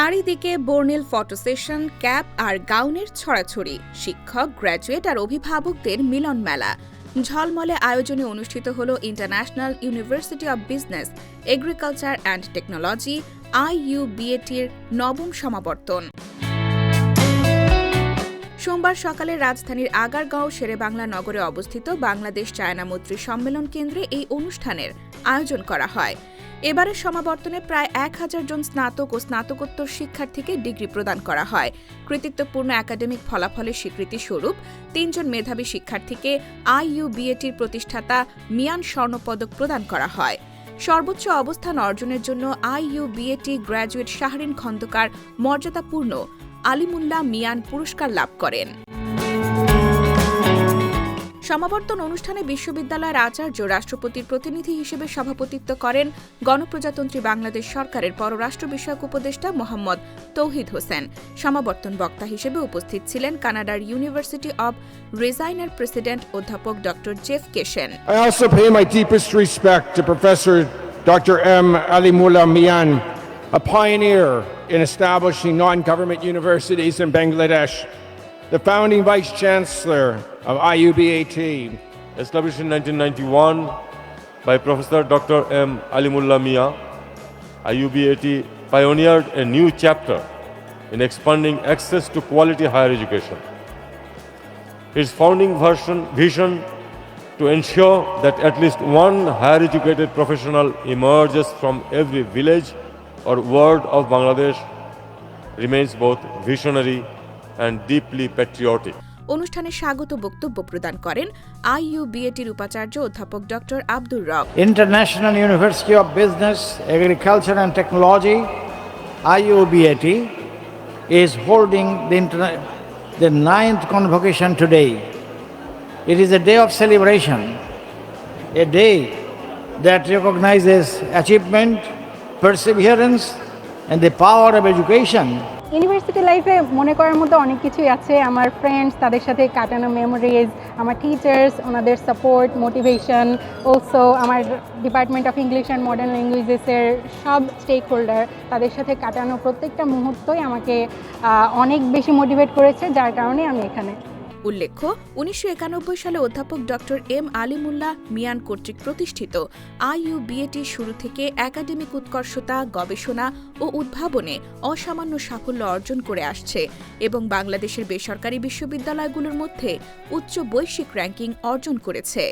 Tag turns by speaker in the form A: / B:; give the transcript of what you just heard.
A: চারিদিকে বর্ণিল photo session, cap আর গাউনের ছড়াছড়ি, শিক্ষক, গ্র্যাজুয়েট আর অভিভাবকদের মিলন মেলা। ঝলমলে আয়োজনে অনুষ্ঠিত হল international university of business, agriculture and technology IUBATর নবম সমাবর্তন। সোমবার সকালে রাজধানীর আগারগাঁও শেরেবাংলা নগরে অবস্থিত বাংলাদেশ চায়না মৈত্রী সম্মেলন কেন্দ্রে এই অনুষ্ঠানের আয়োজন করা হয়। এবারের সমাবর্তনে প্রায় 1000 জন স্নাতক ও স্নাতকোত্তর শিক্ষার্থীকে ডিগ্রি প্রদান করা হয়। কৃতিত্বপূর্ণ একাডেমিক ফলাফলের স্বীকৃতি স্বরূপ 3 জন মেধাবী শিক্ষার্থীকে IUBATর প্রতিষ্ঠাতা মিয়ান স্বর্ণপদক প্রদান করা হয়। সর্বোচ্চ অবস্থান অর্জনের জন্য IUBAT গ্র্যাজুয়েট শাহরিন খন্দকার মর্যাদাপূর্ণ আলিমুল্লাহ মিয়ান পুরস্কার লাভ করেন। সমাবর্তন অনুষ্ঠানে বিশ্ববিদ্যালয়ের আচার্য রাষ্ট্রপতির প্রতিনিধি হিসেবে সভাপতিত্ব করেন গণপ্রজাতন্ত্রী বাংলাদেশ সরকারের পররাষ্ট্র বিষয়ক উপদেষ্টা মোহাম্মদ তৌহিদ হোসেন। সমাবর্তন বক্তা হিসেবে উপস্থিত ছিলেন কানাডার ইউনিভার্সিটি অব রেজাইনের প্রেসিডেন্ট অধ্যাপক doctor Jeff Keshen.
B: I also pay my deepest respect to Professor Dr. M. Alimullah Mian, a pioneer in establishing non-government universities in Bangladesh, the founding Vice-Chancellor of IUBAT.
C: Established in 1991 by Professor Dr. M. Alimullah Mian, IUBAT pioneered a new chapter in expanding access to quality higher education. Its founding vision to ensure that at least one higher educated professional emerges from every village or ward of Bangladesh remains both visionary and deeply patriotic.
A: অনুষ্ঠানে স্বাগত বক্তব্য প্রদান করেন IUBATর উপাচার্য অধ্যাপক doctor Abdur রব।
D: International University of Business, Agriculture and Technology IUBAT is holding the 9th convocation today. It is a day of celebration, a day that recognizes achievement, perseverance and the power of education.
E: University লাইফে মনে করার মতো অনেক কিছুই আছে। আমার friends, তাদের সাথে কাটানো মেমোরিজ, আমার টিচার্স, ওনাদের সাপোর্ট, মোটিভেশন, অলসো আমার department of English and modern ল্যাঙ্গুয়েজেসের সব স্টেক হোল্ডার, তাদের সাথে কাটানো প্রত্যেকটা মুহূর্তই আমাকে অনেক বেশি মোটিভেট করেছে, যার কারণে আমি এখানে।
A: উল্লেখ্য, 1991 সালে অধ্যাপক ডক্টর এম আলিমুল্লাহ মিয়ান কর্তৃক প্রতিষ্ঠিত IUBAT শুরু থেকে একাডেমিক উৎকর্ষতা, গবেষণা ও উদ্ভাবনে অসামান্য সাফল্য অর্জন করে আসছে এবং বাংলাদেশের বেসরকারি বিশ্ববিদ্যালয়গুলোর মধ্যে উচ্চ বৈশ্বিক র্যাঙ্কিং অর্জন করেছে।